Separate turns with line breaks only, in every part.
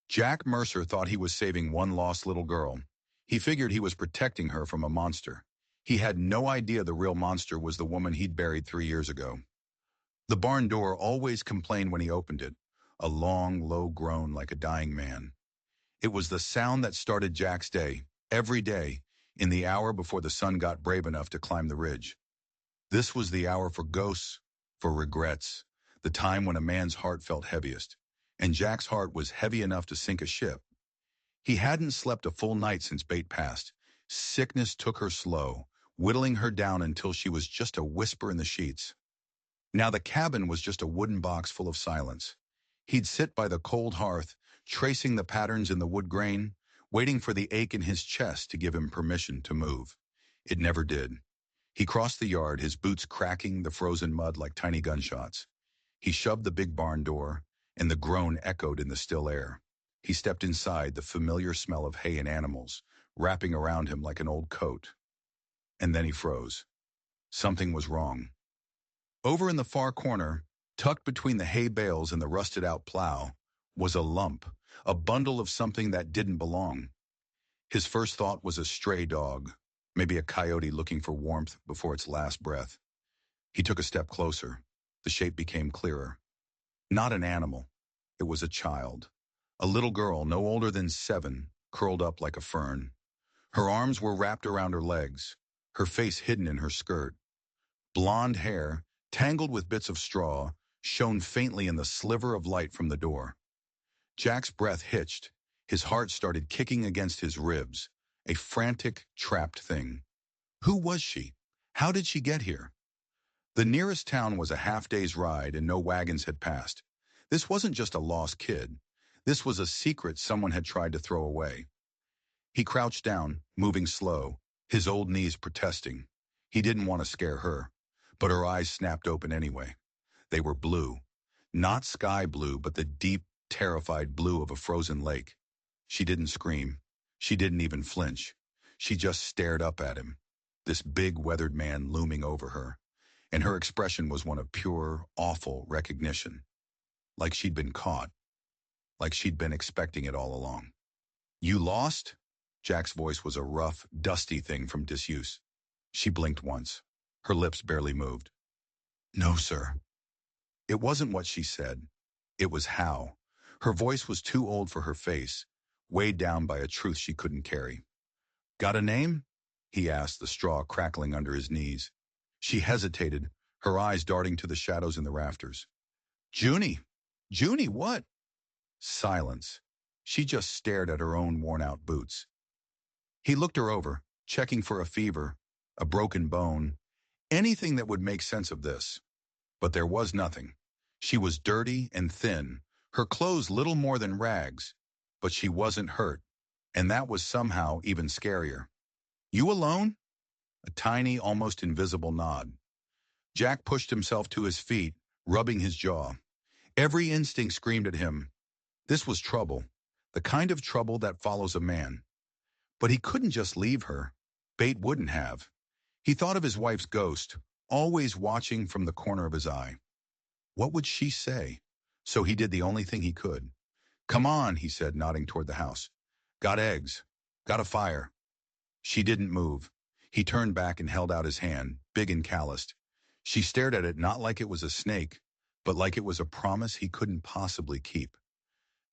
Jack Mercer thought he was saving one lost little girl. He figured he was protecting her from a monster. He had no idea the real monster was the woman he'd buried 3 years ago. The barn door always complained when he opened it, a long, low groan like a dying man. It was the sound that started Jack's day, every day, in the hour before the sun got brave enough to climb the ridge. This was the hour for ghosts, for regrets, the time when a man's heart felt heaviest. And Jack's heart was heavy enough to sink a ship. He hadn't slept a full night since Bate passed. Sickness took her slow, whittling her down until she was just a whisper in the sheets. Now the cabin was just a wooden box full of silence. He'd sit by the cold hearth, tracing the patterns in the wood grain, waiting for the ache in his chest to give him permission to move. It never did. He crossed the yard, his boots cracking the frozen mud like tiny gunshots. He shoved the big barn door, and the groan echoed in the still air. He stepped inside, the familiar smell of hay and animals, wrapping around him like an old coat. And then he froze. Something was wrong. Over in the far corner, tucked between the hay bales and the rusted-out plow, was a lump, a bundle of something that didn't belong. His first thought was a stray dog, maybe a coyote looking for warmth before its last breath. He took a step closer. The shape became clearer. Not an animal. It was a child. A little girl, no older than 7, curled up like a fern. Her arms were wrapped around her legs, her face hidden in her skirt. Blonde hair, tangled with bits of straw, shone faintly in the sliver of light from the door. Jack's breath hitched. His heart started kicking against his ribs, a frantic, trapped thing. Who was she? How did she get here? The nearest town was a half-day's ride and no wagons had passed. This wasn't just a lost kid. This was a secret someone had tried to throw away. He crouched down, moving slow, his old knees protesting. He didn't want to scare her, but her eyes snapped open anyway. They were blue. Not sky blue, but the deep, terrified blue of a frozen lake. She didn't scream. She didn't even flinch. She just stared up at him, this big, weathered man looming over her. And her expression was one of pure, awful recognition. Like she'd been caught. Like she'd been expecting it all along. "You lost?" Jack's voice was a rough, dusty thing from disuse. She blinked once. Her lips barely moved. "No, sir." It wasn't what she said. It was how. Her voice was too old for her face, weighed down by a truth she couldn't carry. "Got a name?" he asked, the straw crackling under his knees. She hesitated, her eyes darting to the shadows in the rafters. "Junie! Junie, what?" Silence. She just stared at her own worn-out boots. He looked her over, checking for a fever, a broken bone, anything that would make sense of this. But there was nothing. She was dirty and thin, her clothes little more than rags, but she wasn't hurt, and that was somehow even scarier. "You alone?" A tiny, almost invisible nod. Jack pushed himself to his feet, rubbing his jaw. Every instinct screamed at him. This was trouble, the kind of trouble that follows a man. But he couldn't just leave her. Bate wouldn't have. He thought of his wife's ghost, always watching from the corner of his eye. What would she say? So he did the only thing he could. "Come on," he said, nodding toward the house. "Got eggs. Got a fire." She didn't move. He turned back and held out his hand, big and calloused. She stared at it not like it was a snake, but like it was a promise he couldn't possibly keep.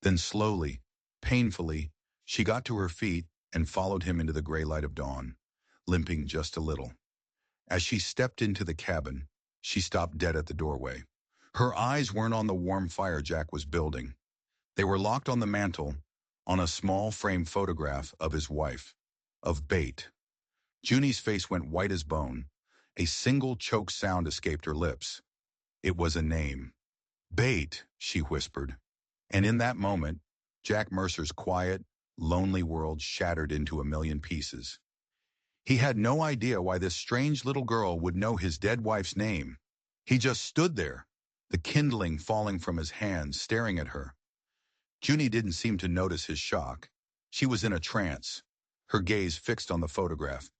Then slowly, painfully, she got to her feet and followed him into the gray light of dawn, limping just a little. As she stepped into the cabin, she stopped dead at the doorway. Her eyes weren't on the warm fire Jack was building. They were locked on the mantel, on a small frame photograph of his wife, of Bate. Junie's face went white as bone. A single choked sound escaped her lips. It was a name. "Bate," she whispered. And in that moment, Jack Mercer's quiet, lonely world shattered into a million pieces. He had no idea why this strange little girl would know his dead wife's name. He just stood there, the kindling falling from his hands, staring at her. Junie didn't seem to notice his shock. She was in a trance, her gaze fixed on the photograph.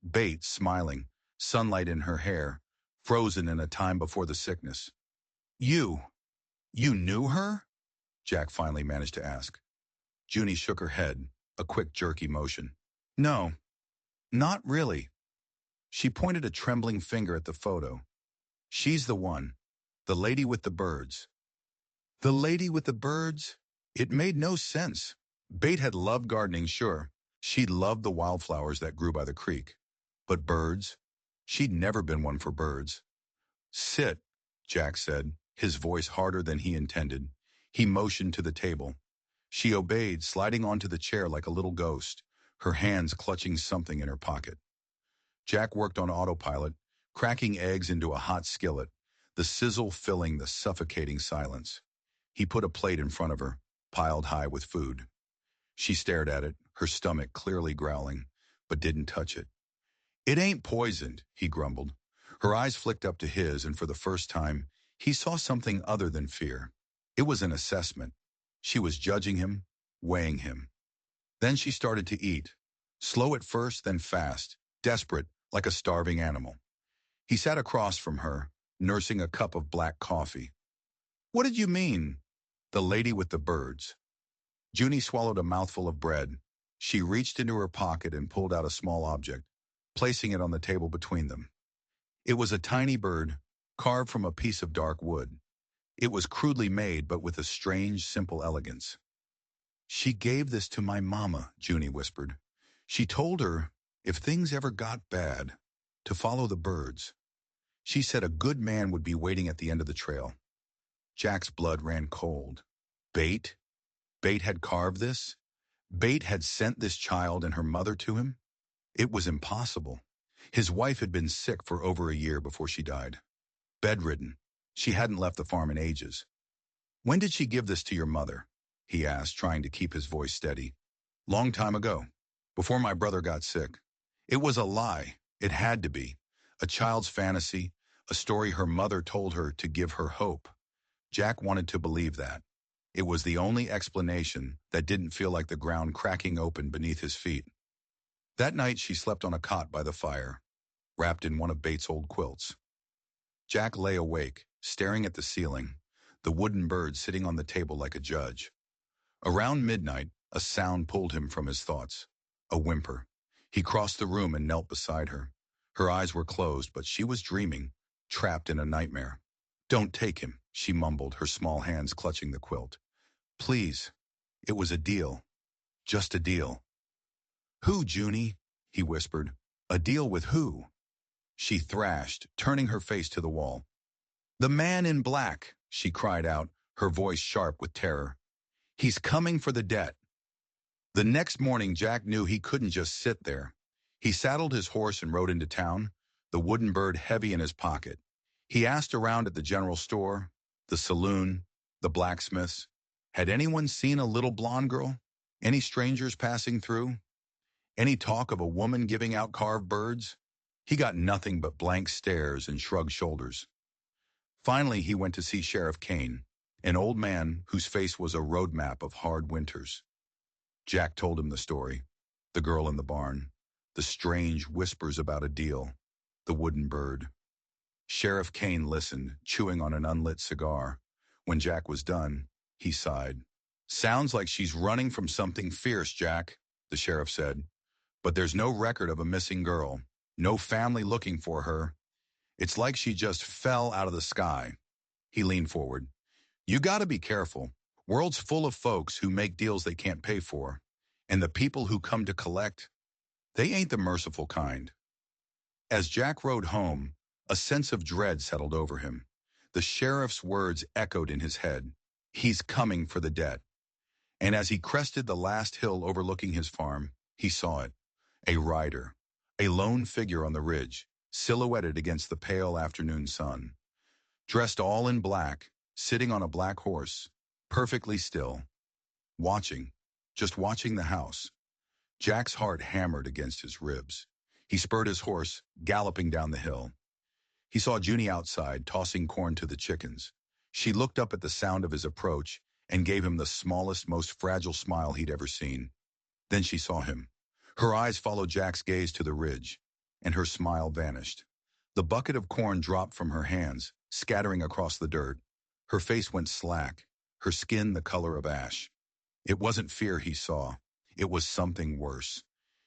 Bate, smiling, sunlight in her hair, frozen in a time before the sickness. You knew her?" Jack finally managed to ask. Junie shook her head, a quick jerky motion. No, not really. She pointed a trembling finger at the photo. She's the one. The lady with the birds. The lady with the birds? It made no sense. Bate had loved gardening, sure. She'd loved the wildflowers that grew by the creek. But birds? She'd never been one for birds. Sit, Jack said, his voice harder than he intended. He motioned to the table. She obeyed, sliding onto the chair like a little ghost, her hands clutching something in her pocket. Jack worked on autopilot, cracking eggs into a hot skillet, the sizzle filling the suffocating silence. He put a plate in front of her, piled high with food. She stared at it, her stomach clearly growling, but didn't touch it. It ain't poisoned, he grumbled. Her eyes flicked up to his, and for the first time, he saw something other than fear. It was an assessment. She was judging him, weighing him. Then she started to eat, slow at first, then fast, desperate, like a starving animal. He sat across from her, nursing a cup of black coffee. What did you mean? The lady with the birds. Junie swallowed a mouthful of bread. She reached into her pocket and pulled out a small object, placing it on the table between them. It was a tiny bird, carved from a piece of dark wood. It was crudely made, but with a strange, simple elegance. She gave this to my mama, Junie whispered. She told her, if things ever got bad, to follow the birds. She said a good man would be waiting at the end of the trail. Jack's blood ran cold. Bate? Bate had carved this? Bate had sent this child and her mother to him? It was impossible. His wife had been sick for over a year before she died. Bedridden. She hadn't left the farm in ages. When did she give this to your mother? He asked, trying to keep his voice steady. Long time ago, before my brother got sick. It was a lie. It had to be. A child's fantasy, a story her mother told her to give her hope. Jack wanted to believe that. It was the only explanation that didn't feel like the ground cracking open beneath his feet. That night she slept on a cot by the fire, wrapped in one of Bates' old quilts. Jack lay awake, staring at the ceiling, the wooden bird sitting on the table like a judge. Around midnight, a sound pulled him from his thoughts. A whimper. He crossed the room and knelt beside her. Her eyes were closed, but she was dreaming, trapped in a nightmare. Don't take him, she mumbled, her small hands clutching the quilt. Please. It was a deal. Just a deal. Who, Junie? He whispered. A deal with who? She thrashed, turning her face to the wall. The man in black, she cried out, her voice sharp with terror. He's coming for the debt. The next morning, Jack knew he couldn't just sit there. He saddled his horse and rode into town, the wooden bird heavy in his pocket. He asked around at the general store, the saloon, the blacksmiths. Had anyone seen a little blonde girl? Any strangers passing through? Any talk of a woman giving out carved birds? He got nothing but blank stares and shrugged shoulders. Finally, he went to see Sheriff Kane, an old man whose face was a roadmap of hard winters. Jack told him the story, the girl in the barn, the strange whispers about a deal, the wooden bird. Sheriff Kane listened, chewing on an unlit cigar. When Jack was done, he sighed. Sounds like she's running from something fierce, Jack, the sheriff said. But there's no record of a missing girl, no family looking for her. It's like she just fell out of the sky. He leaned forward. You gotta be careful. World's full of folks who make deals they can't pay for. And the people who come to collect, they ain't the merciful kind. As Jack rode home, a sense of dread settled over him. The sheriff's words echoed in his head. He's coming for the debt. And as he crested the last hill overlooking his farm, he saw it. A rider, a lone figure on the ridge, silhouetted against the pale afternoon sun. Dressed all in black, sitting on a black horse, perfectly still. Watching, just watching the house. Jack's heart hammered against his ribs. He spurred his horse, galloping down the hill. He saw Junie outside, tossing corn to the chickens. She looked up at the sound of his approach and gave him the smallest, most fragile smile he'd ever seen. Then she saw him. Her eyes followed Jack's gaze to the ridge, and her smile vanished. The bucket of corn dropped from her hands, scattering across the dirt. Her face went slack, her skin the color of ash. It wasn't fear he saw. It was something worse.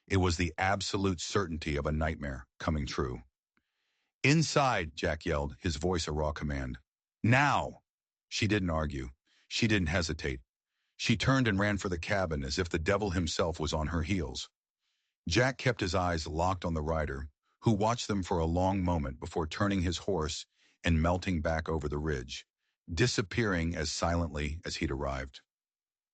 It was the absolute certainty of a nightmare coming true. Inside, Jack yelled, his voice a raw command. Now! She didn't argue. She didn't hesitate. She turned and ran for the cabin as if the devil himself was on her heels. Jack kept his eyes locked on the rider, who watched them for a long moment before turning his horse and melting back over the ridge, disappearing as silently as he'd arrived.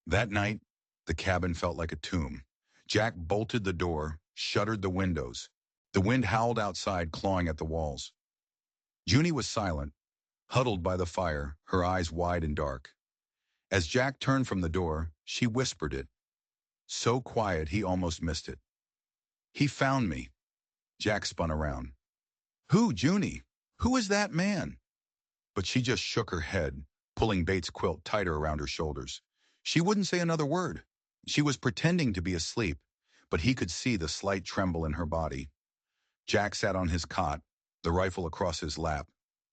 That night, the cabin felt like a tomb. Jack bolted the door, shuttered the windows. The wind howled outside, clawing at the walls. Junie was silent, huddled by the fire, her eyes wide and dark. As Jack turned from the door, she whispered it, so quiet he almost missed it. He found me. Jack spun around. Who, Junie? Who is that man? But she just shook her head, pulling Bates' quilt tighter around her shoulders. She wouldn't say another word. She was pretending to be asleep, but he could see the slight tremble in her body. Jack sat on his cot, the rifle across his lap,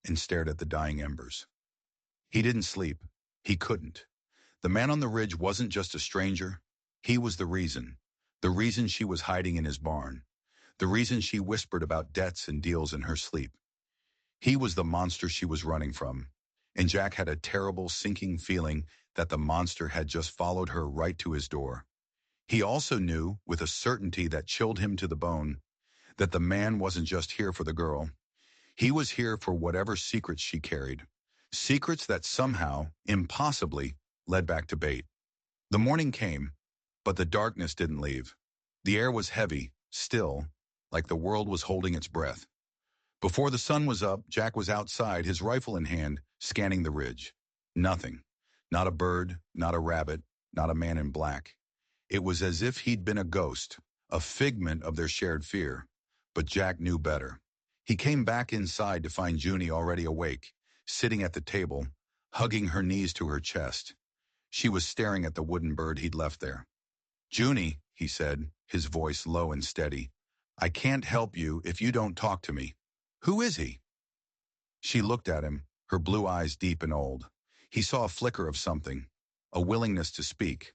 and stared at the dying embers. He didn't sleep. He couldn't. The man on the ridge wasn't just a stranger. He was the reason she was hiding in his barn, the reason she whispered about debts and deals in her sleep. He was the monster she was running from, and Jack had a terrible sinking feeling that the monster had just followed her right to his door. He also knew, with a certainty that chilled him to the bone, that the man wasn't just here for the girl. He was here for whatever secrets she carried, secrets that somehow, impossibly, led back to Bate. The morning came, but the darkness didn't leave. The air was heavy, still, like the world was holding its breath. Before the sun was up, Jack was outside, his rifle in hand, scanning the ridge. Nothing. Not a bird, not a rabbit, not a man in black. It was as if he'd been a ghost, a figment of their shared fear. But Jack knew better. He came back inside to find Junie already awake, sitting at the table, hugging her knees to her chest. She was staring at the wooden bird he'd left there. Junie, he said, his voice low and steady, I can't help you if you don't talk to me. Who is he? She looked at him, her blue eyes deep and old. He saw a flicker of something, a willingness to speak.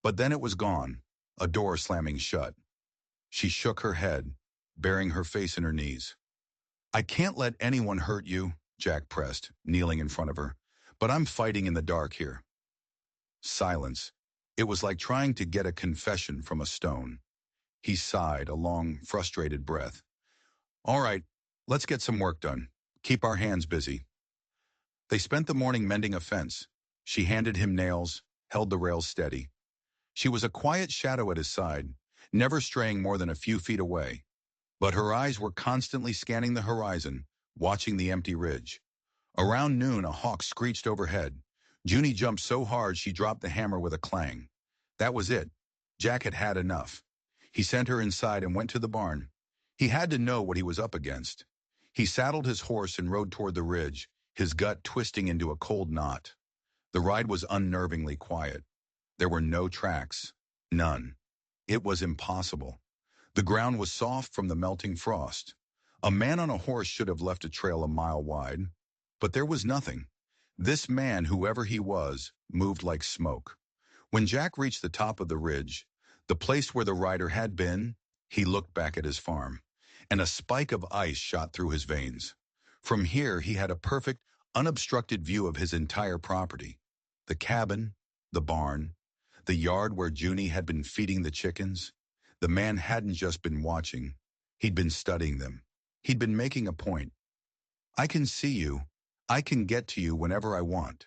But then it was gone, a door slamming shut. She shook her head, burying her face in her knees. I can't let anyone hurt you, Jack pressed, kneeling in front of her. But I'm fighting in the dark here. Silence. It was like trying to get a confession from a stone. He sighed, a long, frustrated breath. All right, let's get some work done. Keep our hands busy. They spent the morning mending a fence. She handed him nails, held the rails steady. She was a quiet shadow at his side, never straying more than a few feet away. But her eyes were constantly scanning the horizon, watching the empty ridge. Around noon, a hawk screeched overhead. Junie jumped so hard she dropped the hammer with a clang. That was it. Jack had had enough. He sent her inside and went to the barn. He had to know what he was up against. He saddled his horse and rode toward the ridge, his gut twisting into a cold knot. The ride was unnervingly quiet. There were no tracks. None. It was impossible. The ground was soft from the melting frost. A man on a horse should have left a trail a mile wide. But there was nothing. This man, whoever he was, moved like smoke. When Jack reached the top of the ridge, the place where the rider had been, he looked back at his farm, and a spike of ice shot through his veins. From here, he had a perfect, unobstructed view of his entire property. The cabin, the barn, the yard where Junie had been feeding the chickens. The man hadn't just been watching. He'd been studying them. He'd been making a point. I can see you. I can get to you whenever I want.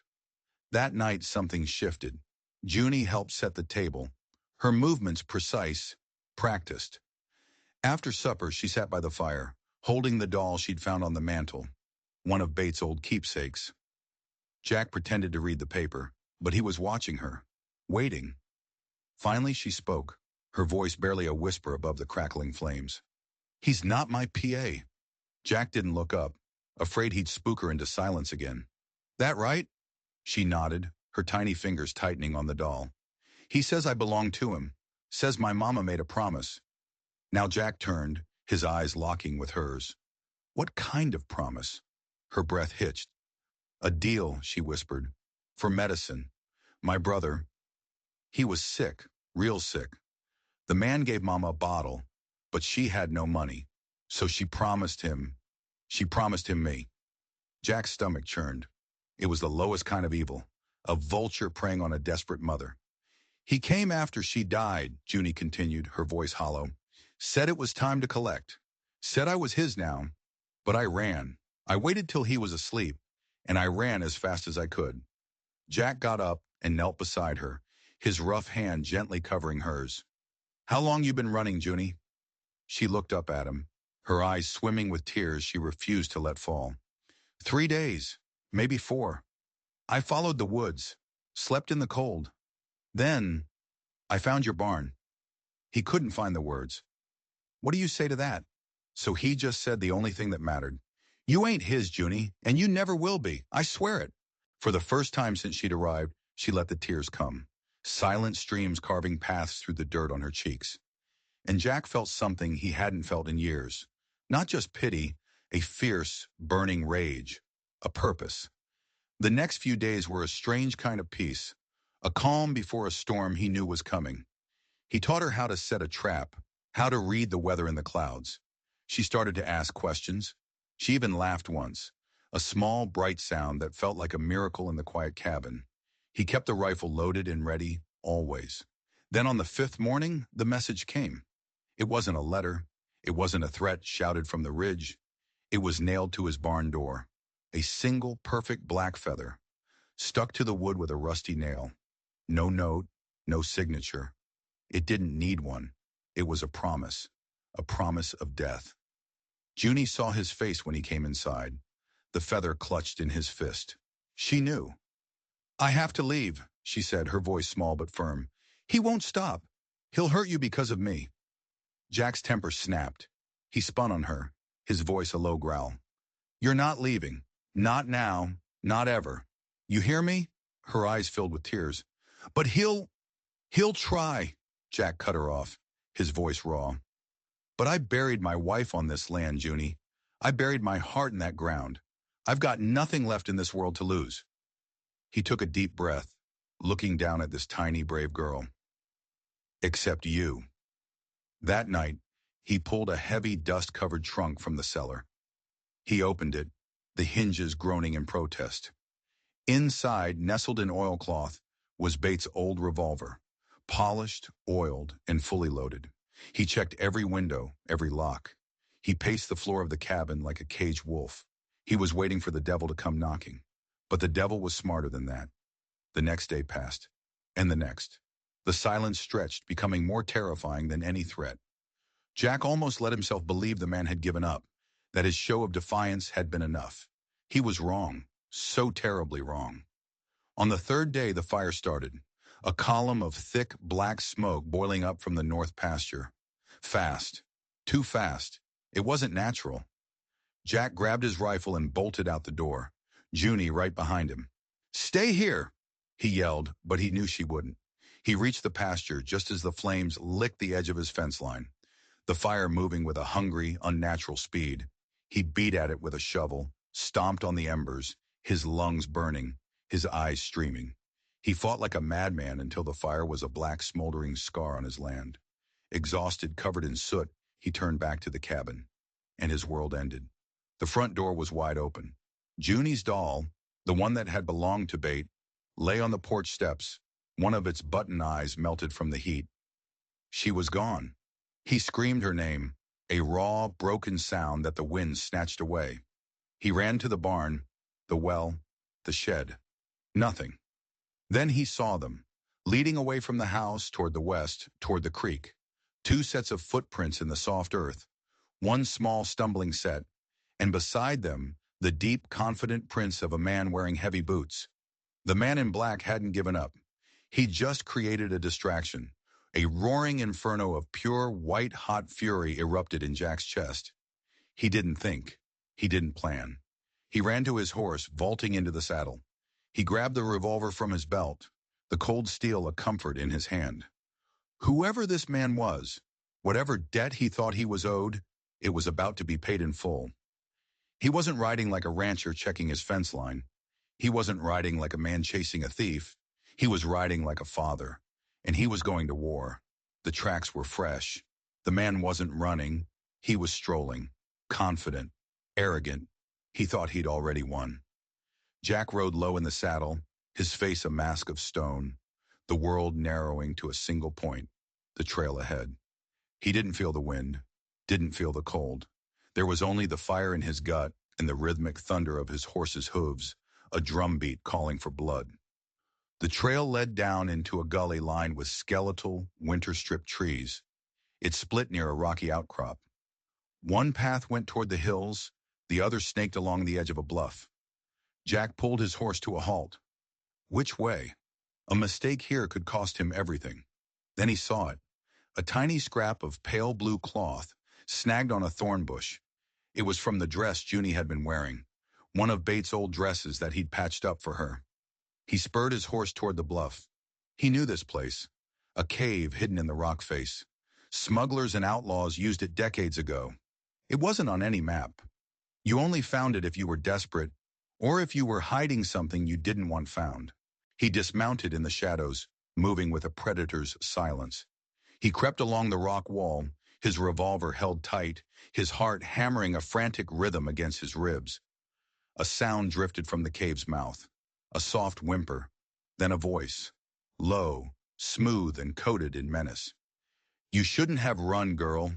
That night, something shifted. Junie helped set the table, her movements precise, practiced. After supper, she sat by the fire, holding the doll she'd found on the mantel, one of Bates' old keepsakes. Jack pretended to read the paper, but he was watching her, waiting. Finally, she spoke, her voice barely a whisper above the crackling flames. He's not my PA. Jack didn't look up, afraid he'd spook her into silence again. That right? She nodded, her tiny fingers tightening on the doll. He says I belong to him, says my mama made a promise. Now Jack turned, his eyes locking with hers. What kind of promise? Her breath hitched. A deal, she whispered. For medicine. My brother. He was sick, real sick. The man gave Mama a bottle, but she had no money. So she promised him me. Jack's stomach churned. It was the lowest kind of evil, a vulture preying on a desperate mother. He came after she died, Junie continued, her voice hollow. Said it was time to collect. Said I was his now. But I ran. I waited till he was asleep, and I ran as fast as I could. Jack got up and knelt beside her, his rough hand gently covering hers. How long you been running, Junie? She looked up at him, her eyes swimming with tears she refused to let fall. 3 days, maybe 4. I followed the woods, slept in the cold. Then, I found your barn. He couldn't find the words. What do you say to that? So he just said the only thing that mattered. You ain't his, Junie, and you never will be. I swear it. For the first time since she'd arrived, she let the tears come, silent streams carving paths through the dirt on her cheeks. And Jack felt something he hadn't felt in years. Not just pity, a fierce, burning rage, a purpose. The next few days were a strange kind of peace, a calm before a storm he knew was coming. He taught her how to set a trap, how to read the weather in the clouds. She started to ask questions. She even laughed once, a small, bright sound that felt like a miracle in the quiet cabin. He kept the rifle loaded and ready, always. Then on the 5th morning, the message came. It wasn't a letter. It wasn't a threat shouted from the ridge. It was nailed to his barn door. A single, perfect black feather, stuck to the wood with a rusty nail. No note, no signature. It didn't need one. It was a promise of death. Junie saw his face when he came inside, the feather clutched in his fist. She knew. I have to leave, she said, her voice small but firm. He won't stop. He'll hurt you because of me. Jack's temper snapped. He spun on her, his voice a low growl. You're not leaving. Not now. Not ever. You hear me? Her eyes filled with tears. But he'll try. Jack cut her off, his voice raw. But I buried my wife on this land, Junie. I buried my heart in that ground. I've got nothing left in this world to lose. He took a deep breath, looking down at this tiny, brave girl. Except you. That night, he pulled a heavy, dust-covered trunk from the cellar. He opened it, the hinges groaning in protest. Inside, nestled in oilcloth, was Bates' old revolver, polished, oiled, and fully loaded. He checked every window, every lock. He paced the floor of the cabin like a caged wolf. He was waiting for the devil to come knocking. But the devil was smarter than that. The next day passed, and the next. The silence stretched, becoming more terrifying than any threat. Jack almost let himself believe the man had given up, that his show of defiance had been enough. He was wrong, so terribly wrong. On the 3rd day, the fire started, a column of thick, black smoke boiling up from the north pasture. Fast, too fast. It wasn't natural. Jack grabbed his rifle and bolted out the door, Junie right behind him. Stay here, he yelled, but he knew she wouldn't. He reached the pasture just as the flames licked the edge of his fence line, the fire moving with a hungry, unnatural speed. He beat at it with a shovel, stomped on the embers, his lungs burning, his eyes streaming. He fought like a madman until the fire was a black smoldering scar on his land. Exhausted, covered in soot, he turned back to the cabin, and his world ended. The front door was wide open. Junie's doll, the one that had belonged to Bate, lay on the porch steps, one of its button eyes melted from the heat. She was gone. He screamed her name, a raw, broken sound that the wind snatched away. He ran to the barn, the well, the shed. Nothing. Then he saw them, leading away from the house toward the west, toward the creek. 2 sets of footprints in the soft earth, one small stumbling set, and beside them, the deep, confident prints of a man wearing heavy boots. The man in black hadn't given up. He just created a distraction. A roaring inferno of pure, white-hot fury erupted in Jack's chest. He didn't think. He didn't plan. He ran to his horse, vaulting into the saddle. He grabbed the revolver from his belt, the cold steel a comfort in his hand. Whoever this man was, whatever debt he thought he was owed, it was about to be paid in full. He wasn't riding like a rancher checking his fence line. He wasn't riding like a man chasing a thief. He was riding like a father, And he was going to war. The tracks were fresh. The man wasn't running. He was strolling, confident, arrogant. He thought he'd already won. Jack rode low in the saddle, his face a mask of stone, the world narrowing to a single point, the trail ahead. He didn't feel the wind, didn't feel the cold. There was only the fire in his gut and the rhythmic thunder of his horse's hooves, a drumbeat calling for blood. The trail led down into a gully lined with skeletal, winter-stripped trees. It split near a rocky outcrop. One path went toward the hills, the other snaked along the edge of a bluff. Jack pulled his horse to a halt. Which way? A mistake here could cost him everything. Then he saw it. A tiny scrap of pale blue cloth, snagged on a thorn bush. It was from the dress Junie had been wearing, one of Bates' old dresses that he'd patched up for her. He spurred his horse toward the bluff. He knew this place, a cave hidden in the rock face. Smugglers and outlaws used it decades ago. It wasn't on any map. You only found it if you were desperate, or if you were hiding something you didn't want found. He dismounted in the shadows, moving with a predator's silence. He crept along the rock wall, his revolver held tight, his heart hammering a frantic rhythm against his ribs. A sound drifted from the cave's mouth, a soft whimper, then a voice, low, smooth, and coated in menace. You shouldn't have run, girl.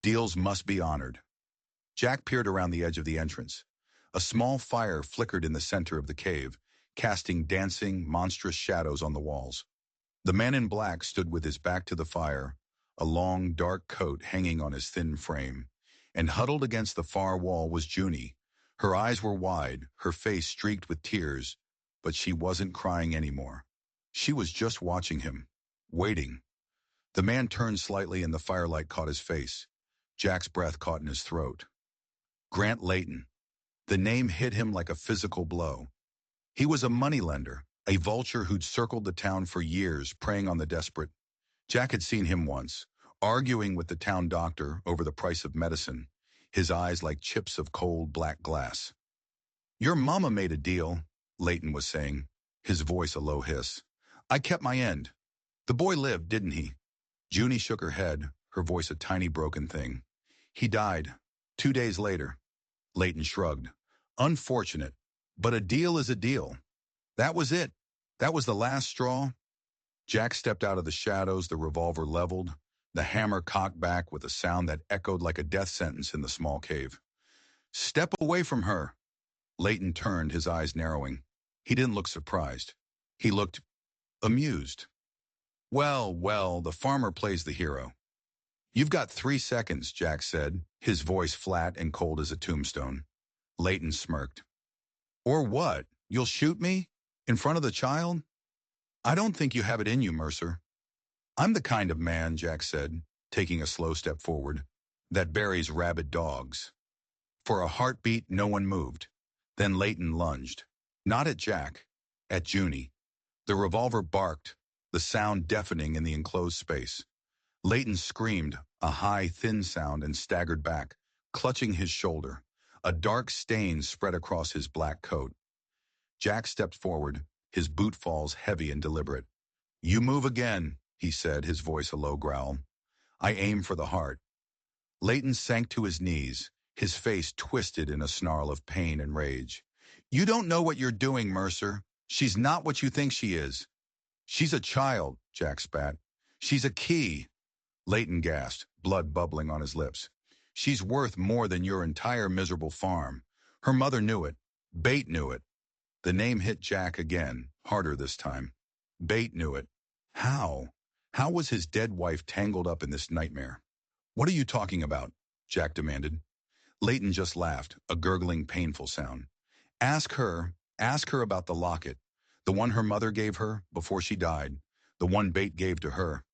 Deals must be honored. Jack peered around the edge of the entrance. A small fire flickered in the center of the cave, casting dancing, monstrous shadows on the walls. The man in black stood with his back to the fire, a long, dark coat hanging on his thin frame, and huddled against the far wall was Junie. Her eyes were wide, her face streaked with tears, but she wasn't crying anymore. She was just watching him, waiting. The man turned slightly and the firelight caught his face. Jack's breath caught in his throat. Grant Layton. The name hit him like a physical blow. He was a moneylender, a vulture who'd circled the town for years, preying on the desperate. Jack had seen him once, arguing with the town doctor over the price of medicine, his eyes like chips of cold black glass. Your mama made a deal, Layton was saying, his voice a low hiss. I kept my end. The boy lived, didn't he? Junie shook her head, her voice a tiny broken thing. He died, 2 days later. Layton shrugged. Unfortunate, but a deal is a deal. That was it. That was the last straw. Jack stepped out of the shadows, the revolver leveled, the hammer cocked back with a sound that echoed like a death sentence in the small cave. Step away from her. Layton turned, his eyes narrowing. He didn't look surprised. He looked amused. Well, the farmer plays the hero. You've got 3 seconds, Jack said, his voice flat and cold as a tombstone. Layton smirked. Or what? You'll shoot me? In front of the child? I don't think you have it in you, Mercer. I'm the kind of man, Jack said, taking a slow step forward, that buries rabid dogs. For a heartbeat, no one moved. Then Layton lunged. Not at Jack, at Junie. The revolver barked, the sound deafening in the enclosed space. Layton screamed, a high, thin sound, and staggered back, clutching his shoulder. A dark stain spread across his black coat. Jack stepped forward, his boot falls heavy and deliberate. You move again, he said, his voice a low growl. I aim for the heart. Layton sank to his knees, his face twisted in a snarl of pain and rage. You don't know what you're doing, Mercer. She's not what you think she is. She's a child, Jack spat. She's a key. Layton gasped, blood bubbling on his lips. She's worth more than your entire miserable farm. Her mother knew it. Bate knew it. The name hit Jack again, harder this time. Bate knew it. How? How was his dead wife tangled up in this nightmare? What are you talking about? Jack demanded. Layton just laughed, a gurgling, painful sound. Ask her about the locket, the one her mother gave her before she died, the one Bate gave to her.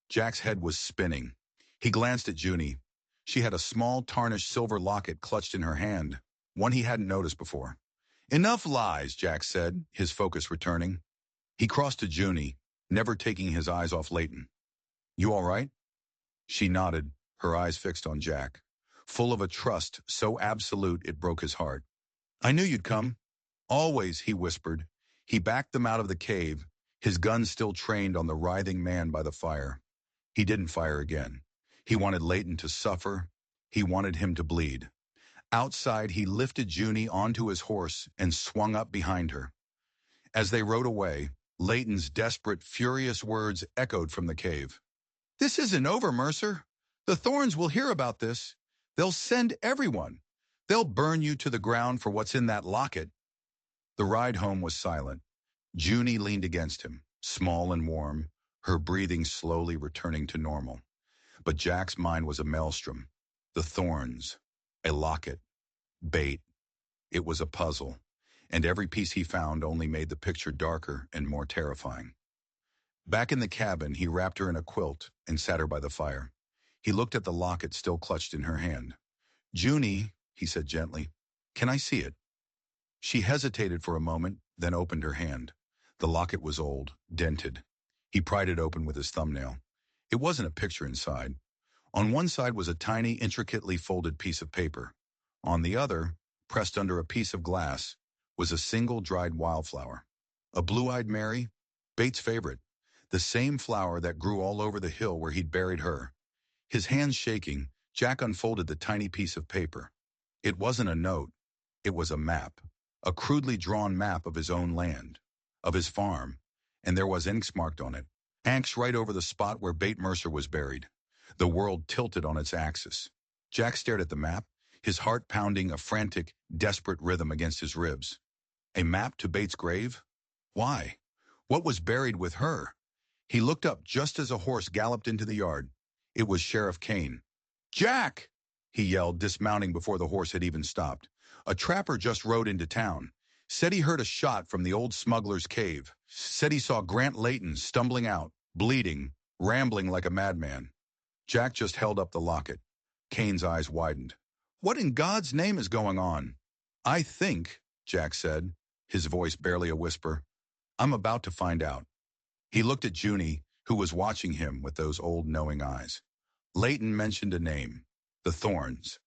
Jack's head was spinning. He glanced at Junie. She had a small, tarnished silver locket clutched in her hand, one he hadn't noticed before. Enough lies, Jack said, his focus returning. He crossed to Junie, never taking his eyes off Layton. You all right? She nodded, her eyes fixed on Jack, full of a trust so absolute it broke his heart. I knew you'd come. Always, he whispered. He backed them out of the cave, his gun still trained on the writhing man by the fire. He didn't fire again. He wanted Leighton to suffer. He wanted him to bleed. Outside, he lifted Junie onto his horse and swung up behind her. As they rode away, Leighton's desperate, furious words echoed from the cave. "This isn't over, Mercer. The Thorns will hear about this. They'll send everyone. They'll burn you to the ground for what's in that locket." The ride home was silent. Junie leaned against him, small and warm, her breathing slowly returning to normal. But Jack's mind was a maelstrom. The Thorns, a locket, bait. It was a puzzle, and every piece he found only made the picture darker and more terrifying. Back in the cabin, he wrapped her in a quilt and sat her by the fire. He looked at the locket still clutched in her hand. "Junie," he said gently, "can I see it?" She hesitated for a moment, then opened her hand. The locket was old, dented. He pried it open with his thumbnail. It wasn't a picture inside. On one side was a tiny, intricately folded piece of paper. On the other, pressed under a piece of glass, was a single dried wildflower. A blue-eyed Mary, Bates' favorite, the same flower that grew all over the hill where he'd buried her. His hands shaking, Jack unfolded the tiny piece of paper. It wasn't a note. It was a map. A crudely drawn map of his own land, of his farm, and there was inks marked on it. Anks right over the spot where Bate Mercer was buried. The world tilted on its axis. Jack stared at the map, his heart pounding a frantic, desperate rhythm against his ribs. A map to Bates' grave? Why? What was buried with her? He looked up just as a horse galloped into the yard. It was Sheriff Kane. "Jack!" he yelled, dismounting before the horse had even stopped. "A trapper just rode into town. Said he heard a shot from the old smuggler's cave. Said he saw Grant Leighton stumbling out, bleeding, rambling like a madman." Jack just held up the locket. Kane's eyes widened. "What in God's name is going on?" "I think," Jack said, his voice barely a whisper, "I'm about to find out." He looked at Junie, who was watching him with those old knowing eyes. Leighton mentioned a name, the Thorns.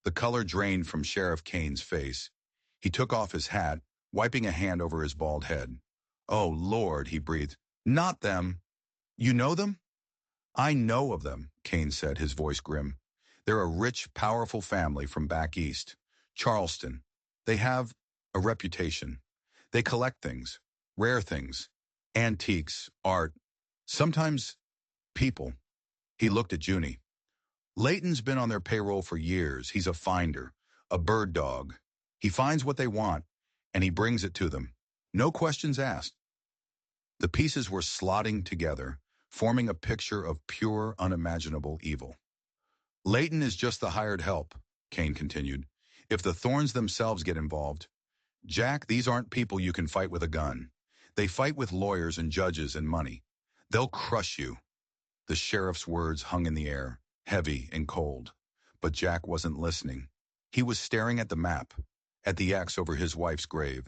The color drained from Sheriff Kane's face. He took off his hat, wiping a hand over his bald head. "Oh, Lord," he breathed. "Not them. You know them?" "I know of them," Kane said, his voice grim. "They're a rich, powerful family from back east. Charleston. They have a reputation. They collect things, rare things, antiques, art, sometimes people." He looked at Junie. "Leighton's been on their payroll for years. He's a finder, a bird dog. He finds what they want, and he brings it to them. No questions asked." The pieces were slotting together, forming a picture of pure, unimaginable evil. "Leighton is just the hired help," Kane continued. "If the Thorns themselves get involved, Jack, these aren't people you can fight with a gun. They fight with lawyers and judges and money. They'll crush you." The sheriff's words hung in the air, heavy and cold. But Jack wasn't listening. He was staring at the map, at the X over his wife's grave.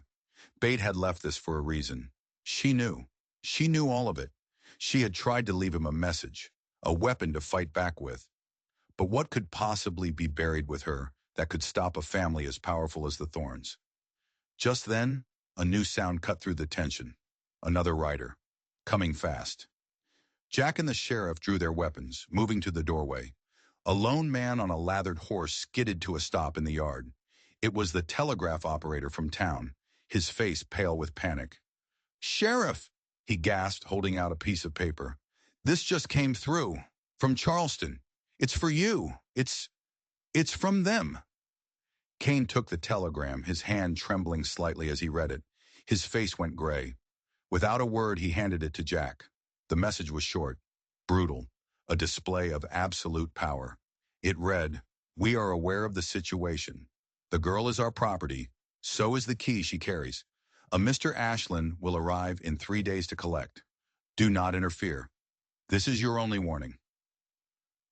Bate had left this for a reason. She knew. She knew all of it. She had tried to leave him a message, a weapon to fight back with. But what could possibly be buried with her that could stop a family as powerful as the Thorns? Just then, a new sound cut through the tension. Another rider. Coming fast. Jack and the sheriff drew their weapons, moving to the doorway. A lone man on a lathered horse skidded to a stop in the yard. It was the telegraph operator from town, his face pale with panic. "Sheriff," he gasped, holding out a piece of paper. "This just came through. From Charleston. It's for you. It's from them." Kane took the telegram, his hand trembling slightly as he read it. His face went gray. Without a word, he handed it to Jack. The message was short, brutal, a display of absolute power. It read, "We are aware of the situation. The girl is our property. So is the key she carries. A Mr. Ashland will arrive in 3 days to collect. Do not interfere. This is your only warning."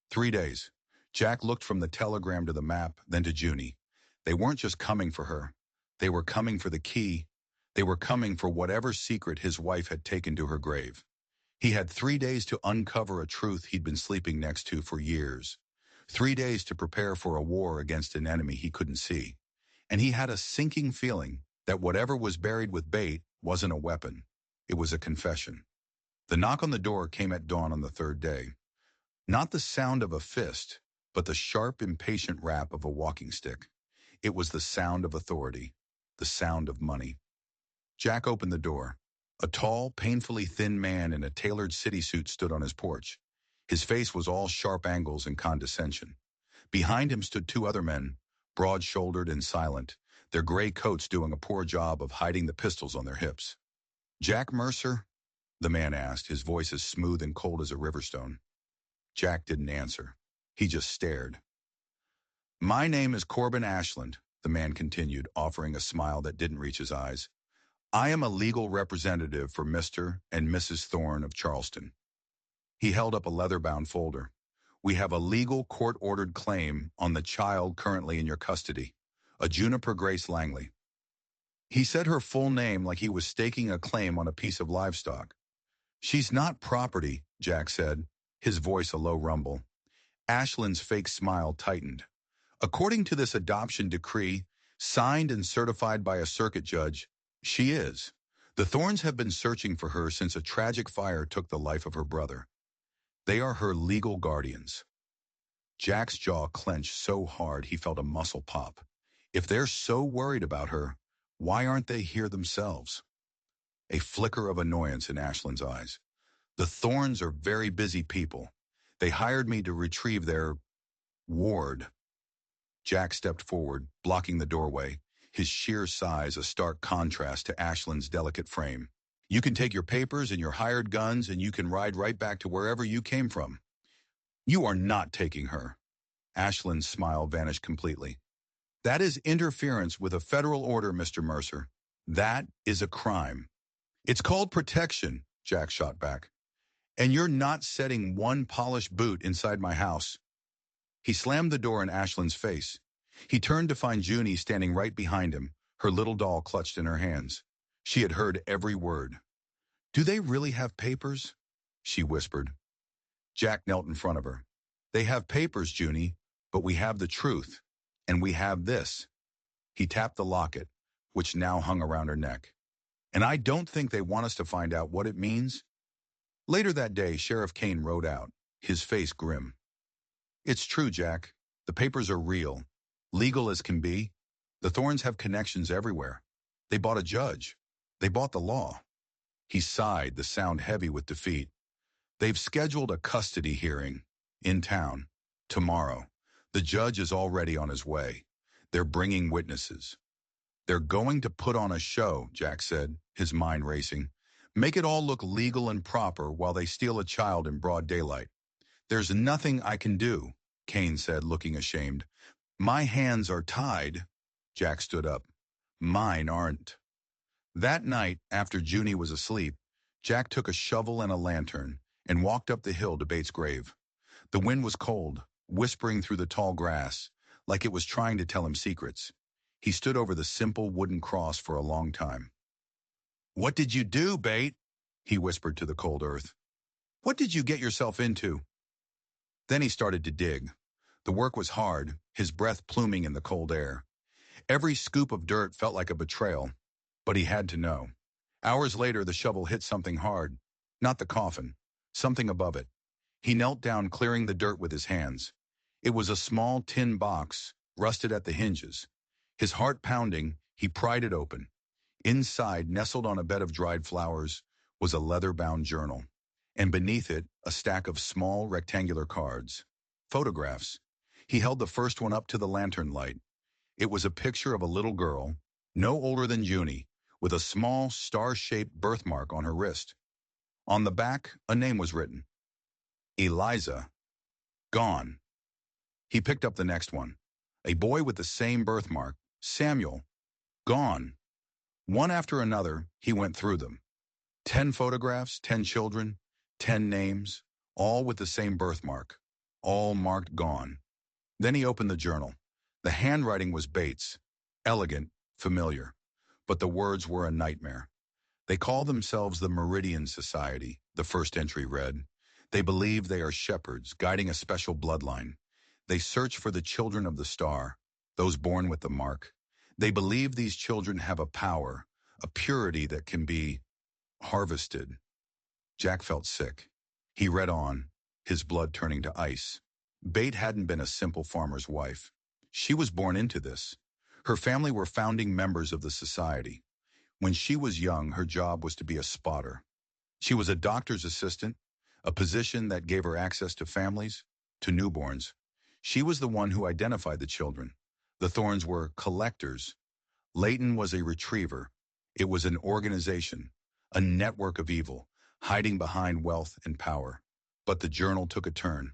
3 days. Jack looked from the telegram to the map, then to Junie. They weren't just coming for her. They were coming for the key. They were coming for whatever secret his wife had taken to her grave. He had 3 days to uncover a truth he'd been sleeping next to for years. 3 days to prepare for a war against an enemy he couldn't see. And he had a sinking feeling that whatever was buried with Bate wasn't a weapon. It was a confession. The knock on the door came at dawn on the third day. Not the sound of a fist, but the sharp, impatient rap of a walking stick. It was the sound of authority, the sound of money. Jack opened the door. A tall, painfully thin man in a tailored city suit stood on his porch. His face was all sharp angles and condescension. Behind him stood two other men, broad-shouldered and silent, their gray coats doing a poor job of hiding the pistols on their hips. "Jack Mercer?" the man asked, his voice as smooth and cold as a riverstone. Jack didn't answer. He just stared. "My name is Corbin Ashland," the man continued, offering a smile that didn't reach his eyes. "I am a legal representative for Mr. and Mrs. Thorne of Charleston." He held up a leather-bound folder. "We have a legal court-ordered claim on the child currently in your custody, a Juniper Grace Langley." He said her full name like he was staking a claim on a piece of livestock. "She's not property," Jack said, his voice a low rumble. Ashland's fake smile tightened. "According to this adoption decree, signed and certified by a circuit judge, she is. The Thornes have been searching for her since a tragic fire took the life of her brother. They are her legal guardians." Jack's jaw clenched so hard he felt a muscle pop. If they're so worried about her, why aren't they here themselves? A flicker of annoyance in Ashland's eyes. "The Thornes are very busy people. They hired me to retrieve their ward." Jack stepped forward, blocking the doorway, his sheer size a stark contrast to Ashland's delicate frame. "You can take your papers and your hired guns and you can ride right back to wherever you came from." "You are not taking her." Ashland's smile vanished completely. "That is interference with a federal order, Mr. Mercer. That is a crime." "It's called protection," Jack shot back. "And you're not setting one polished boot inside my house." He slammed the door in Ashland's face. He turned to find Junie standing right behind him, her little doll clutched in her hands. She had heard every word. "Do they really have papers?" she whispered. Jack knelt in front of her. "They have papers, Junie, but we have the truth. And we have this." He tapped the locket, which now hung around her neck. "And I don't think they want us to find out what it means." Later that day, Sheriff Kane rode out, his face grim. "It's true, Jack. The papers are real. Legal as can be. The Thornes have connections everywhere. They bought a judge. They bought the law." He sighed, the sound heavy with defeat. "They've scheduled a custody hearing in town tomorrow. The judge is already on his way. They're bringing witnesses." "They're going to put on a show," Jack said, his mind racing. "Make it all look legal and proper while they steal a child in broad daylight." "There's nothing I can do," Kane said, looking ashamed. "My hands are tied." Jack stood up. "Mine aren't." That night, after Junie was asleep, Jack took a shovel and a lantern and walked up the hill to Bates' grave. The wind was cold, whispering through the tall grass, like it was trying to tell him secrets. He stood over the simple wooden cross for a long time. "What did you do, Bate?" he whispered to the cold earth. "What did you get yourself into?" Then he started to dig. The work was hard, his breath pluming in the cold air. Every scoop of dirt felt like a betrayal, but he had to know. Hours later, the shovel hit something hard, not the coffin, something above it. He knelt down, clearing the dirt with his hands. It was a small tin box, rusted at the hinges. His heart pounding, he pried it open. Inside, nestled on a bed of dried flowers, was a leather-bound journal, and beneath it, a stack of small rectangular cards. Photographs. He held the first one up to the lantern light. It was a picture of a little girl, no older than Junie, with a small star-shaped birthmark on her wrist. On the back, a name was written. Eliza. Gone. He picked up the next one. A boy with the same birthmark, Samuel. Gone. One after another, he went through them. 10 photographs, 10 children, 10 names, all with the same birthmark, all marked gone. Then he opened the journal. The handwriting was Bates, elegant, familiar, but the words were a nightmare. "They call themselves the Meridian Society," the first entry read. "They believe they are shepherds, guiding a special bloodline. They search for the children of the star, those born with the mark. They believe these children have a power, a purity that can be Harvested. Jack felt sick. He read on, his blood turning to ice. Bate hadn't been a simple farmer's wife. She was born into this. Her family were founding members of the society. When she was young, her job was to be a spotter. She was a doctor's assistant, a position that gave her access to families, to newborns. She was the one who identified the children. The Thorns were collectors. Leighton was a retriever. It was an organization, a network of evil, hiding behind wealth and power. But the journal took a turn.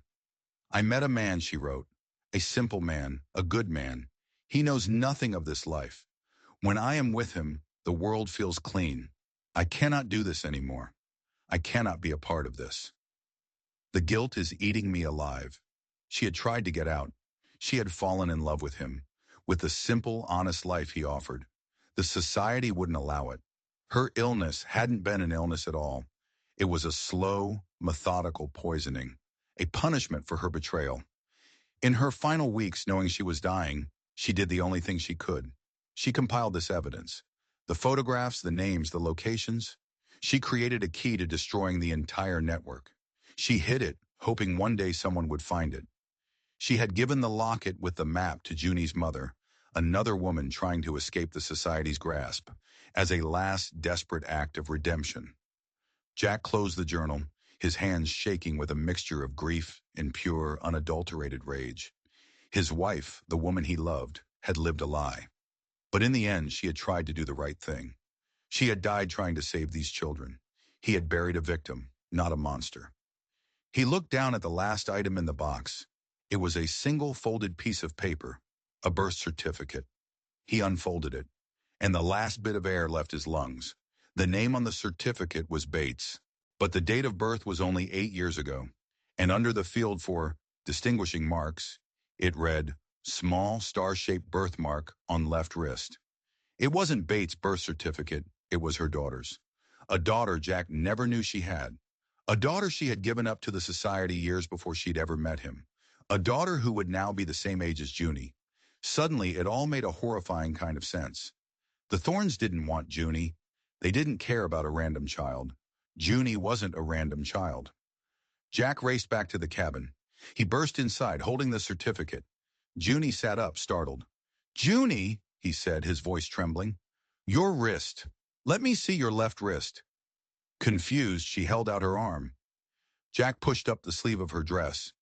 I met a man, she wrote, a simple man, a good man. He knows nothing of this life. When I am with him, the world feels clean. I cannot do this anymore. I cannot be a part of this. The guilt is eating me alive. She had tried to get out. She had fallen in love with him, with the simple, honest life he offered. The society wouldn't allow it. Her illness hadn't been an illness at all. It was a slow, methodical poisoning, a punishment for her betrayal. In her final weeks, knowing she was dying, she did the only thing she could. She compiled this evidence. The photographs, the names, the locations. She created a key to destroying the entire network. She hid it, hoping one day someone would find it. She had given the locket with the map to Junie's mother, another woman trying to escape the society's grasp, as a last desperate act of redemption. Jack closed the journal, his hands shaking with a mixture of grief and pure, unadulterated rage. His wife, the woman he loved, had lived a lie. But in the end, she had tried to do the right thing. She had died trying to save these children. He had buried a victim, not a monster. He looked down at the last item in the box. It was a single folded piece of paper, a birth certificate. He unfolded it, and the last bit of air left his lungs. The name on the certificate was Bates, but the date of birth was only 8 years ago, and under the field for distinguishing marks, it read, small star-shaped birthmark on left wrist. It wasn't Bates' birth certificate, it was her daughter's. A daughter Jack never knew she had. A daughter she had given up to the society years before she'd ever met him. A daughter who would now be the same age as Junie. Suddenly, it all made a horrifying kind of sense. The Thorns didn't want Junie. They didn't care about a random child. Junie wasn't a random child. Jack raced back to the cabin. He burst inside, holding the certificate. Junie sat up, startled. Junie, he said, his voice trembling. Your wrist. Let me see your left wrist. Confused, she held out her arm. Jack pushed up the sleeve of her dress,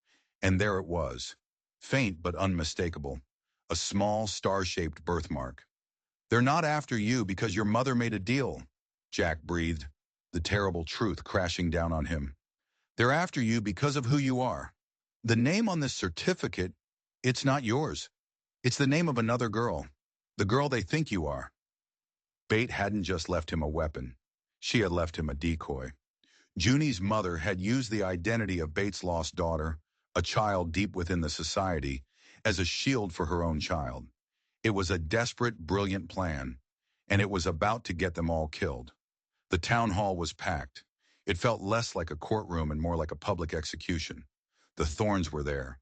and there it was, faint but unmistakable, a small star-shaped birthmark. They're not after you because your mother made a deal, Jack breathed, the terrible truth crashing down on him. They're after you because of who you are. The name on this certificate, it's not yours. It's the name of another girl, the girl they think you are. Bate hadn't just left him a weapon. She had left him a decoy. Junie's mother had used the identity of Bates' lost daughter, a child deep within the society, as a shield for her own child. It was a desperate, brilliant plan, and it was about to get them all killed. The town hall was packed. It felt less like a courtroom and more like a public execution. The Thorns were there.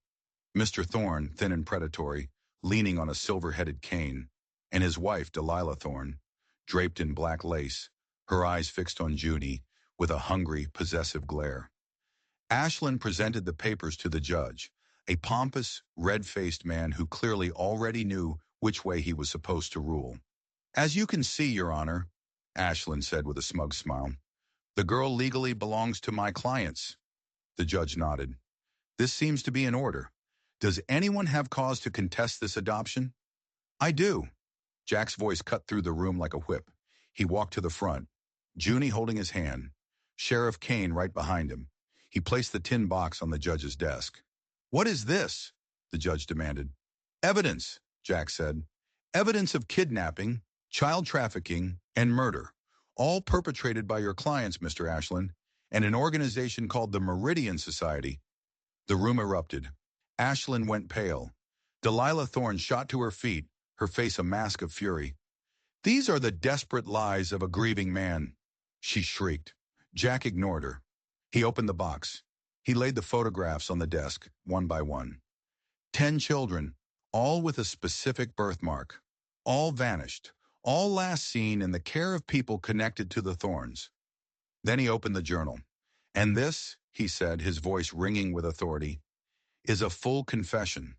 Mr. Thorne, thin and predatory, leaning on a silver-headed cane, and his wife, Delilah Thorne, draped in black lace, her eyes fixed on Junie, with a hungry, possessive glare. Ashlyn presented the papers to the judge, a pompous, red-faced man who clearly already knew which way he was supposed to rule. As you can see, Your Honor, Ashlyn said with a smug smile, the girl legally belongs to my clients. The judge nodded. This seems to be in order. Does anyone have cause to contest this adoption? I do. Jack's voice cut through the room like a whip. He walked to the front, Junie holding his hand, Sheriff Kane right behind him. He placed the tin box on the judge's desk. What is this? The judge demanded. Evidence, Jack said. Evidence of kidnapping, child trafficking, and murder, all perpetrated by your clients, Mr. Ashlyn, and an organization called the Meridian Society. The room erupted. Ashlyn went pale. Delilah Thorne shot to her feet, her face a mask of fury. These are the desperate lies of a grieving man, she shrieked. Jack ignored her. He opened the box. He laid the photographs on the desk, one by one. 10 children, all with a specific birthmark. All vanished, all last seen in the care of people connected to the Thorns. Then he opened the journal. "And this," he said, his voice ringing with authority, "is a full confession,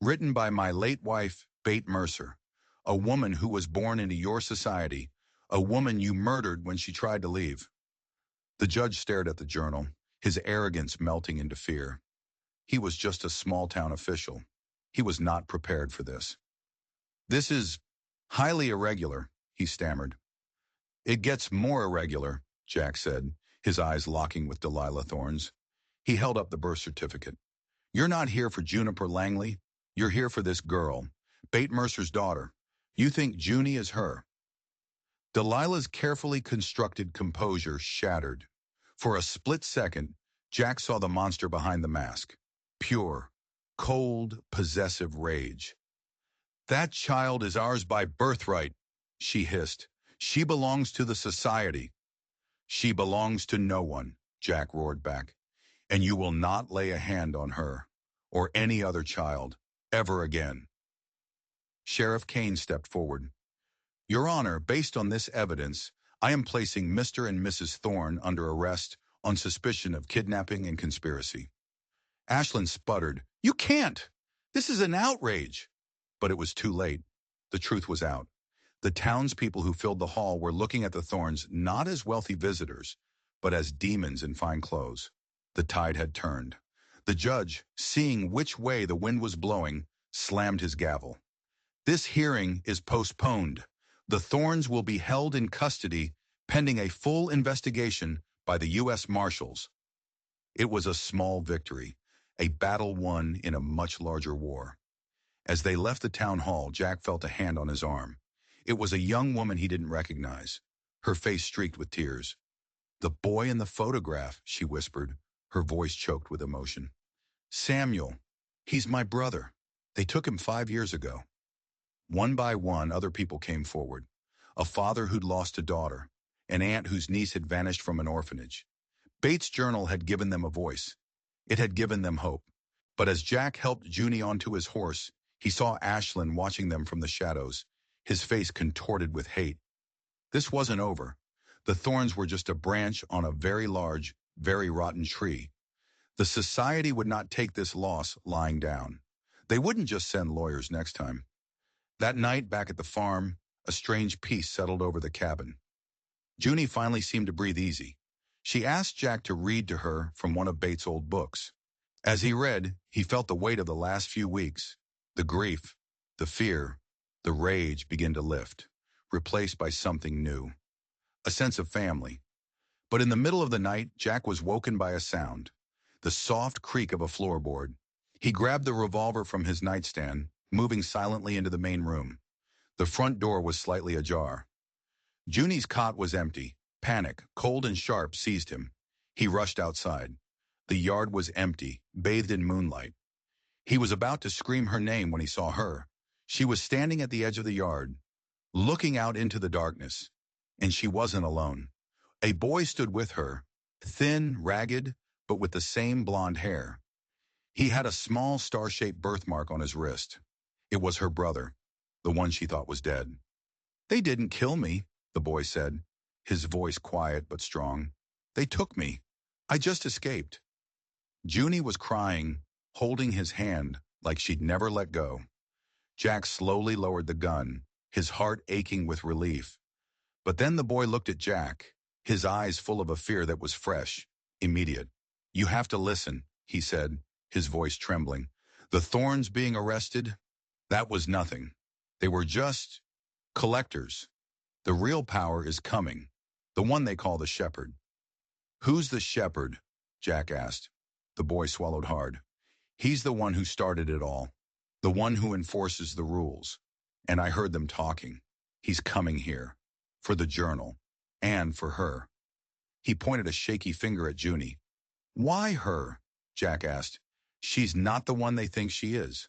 written by my late wife, Bate Mercer, a woman who was born into your society, a woman you murdered when she tried to leave." The judge stared at the journal, his arrogance melting into fear. He was just a small-town official. He was not prepared for this. "This is highly irregular," he stammered. "It gets more irregular," Jack said, his eyes locking with Delilah Thorne's. He held up the birth certificate. "You're not here for Juniper Langley. You're here for this girl, Bate Mercer's daughter. You think Junie is her." Delilah's carefully constructed composure shattered. For a split second, Jack saw the monster behind the mask. Pure, cold, possessive rage. "That child is ours by birthright," she hissed. "She belongs to the society." "She belongs to no one," Jack roared back. "And you will not lay a hand on her, or any other child, ever again." Sheriff Kane stepped forward. "Your Honor, based on this evidence, I am placing Mr. and Mrs. Thorne under arrest on suspicion of kidnapping and conspiracy." Ashlyn sputtered, "You can't! This is an outrage!" But it was too late. The truth was out. The townspeople who filled the hall were looking at the Thornes not as wealthy visitors, but as demons in fine clothes. The tide had turned. The judge, seeing which way the wind was blowing, slammed his gavel. "This hearing is postponed. The Thornes will be held in custody pending a full investigation by the U.S. Marshals." It was a small victory, a battle won in a much larger war. As they left the town hall, Jack felt a hand on his arm. It was a young woman he didn't recognize, her face streaked with tears. "The boy in the photograph," she whispered, her voice choked with emotion. "Samuel. He's my brother. They took him 5 years ago." One by one, other people came forward. A father who'd lost a daughter, an aunt whose niece had vanished from an orphanage. Bates' journal had given them a voice. It had given them hope. But as Jack helped Junie onto his horse, he saw Ashlyn watching them from the shadows, his face contorted with hate. This wasn't over. The Thornes were just a branch on a very large, very rotten tree. The society would not take this loss lying down. They wouldn't just send lawyers next time. That night, back at the farm, a strange peace settled over the cabin. Junie finally seemed to breathe easy. She asked Jack to read to her from one of Bates' old books. As he read, he felt the weight of the last few weeks, the grief, the fear, the rage begin to lift, replaced by something new, a sense of family. But in the middle of the night, Jack was woken by a sound, the soft creak of a floorboard. He grabbed the revolver from his nightstand, moving silently into the main room. The front door was slightly ajar. Junie's cot was empty. Panic, cold and sharp, seized him. He rushed outside. The yard was empty, bathed in moonlight. He was about to scream her name when he saw her. She was standing at the edge of the yard, looking out into the darkness. And she wasn't alone. A boy stood with her, thin, ragged, but with the same blonde hair. He had a small star-shaped birthmark on his wrist. It was her brother, the one she thought was dead. "They didn't kill me," the boy said, his voice quiet but strong. "They took me. I just escaped." Junie was crying, holding his hand like she'd never let go. Jack slowly lowered the gun, his heart aching with relief. But then the boy looked at Jack, his eyes full of a fear that was fresh, immediate. "You have to listen," he said, his voice trembling. "The Thornes being arrested, that was nothing. They were just collectors. The real power is coming, the one they call the shepherd." "Who's the shepherd?" Jack asked. The boy swallowed hard. "He's the one who started it all, the one who enforces the rules. And I heard them talking. He's coming here, for the journal, and for her." He pointed a shaky finger at Junie. "Why her?" Jack asked. "She's not the one they think she is."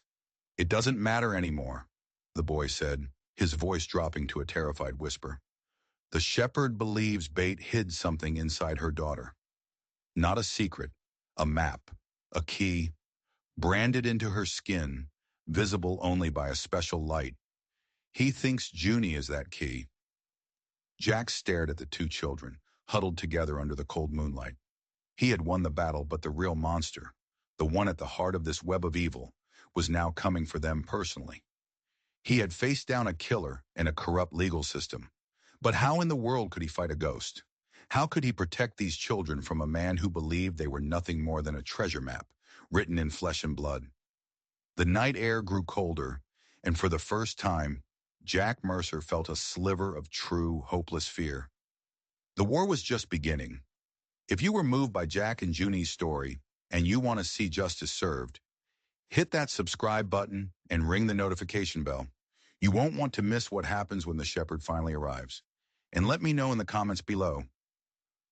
"It doesn't matter anymore," the boy said, his voice dropping to a terrified whisper. "The shepherd believes Bate hid something inside her daughter. Not a secret, a map, a key, branded into her skin, visible only by a special light. He thinks Junie is that key." Jack stared at the two children, huddled together under the cold moonlight. He had won the battle, but the real monster, the one at the heart of this web of evil, was now coming for them personally. He had faced down a killer and a corrupt legal system. But how in the world could he fight a ghost? How could he protect these children from a man who believed they were nothing more than a treasure map, written in flesh and blood? The night air grew colder, and for the first time, Jack Mercer felt a sliver of true, hopeless fear. The war was just beginning. If you were moved by Jack and Junie's story, and you want to see justice served, hit that subscribe button and ring the notification bell. You won't want to miss what happens when the shepherd finally arrives. And let me know in the comments below,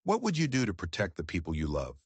what would you do to protect the people you love?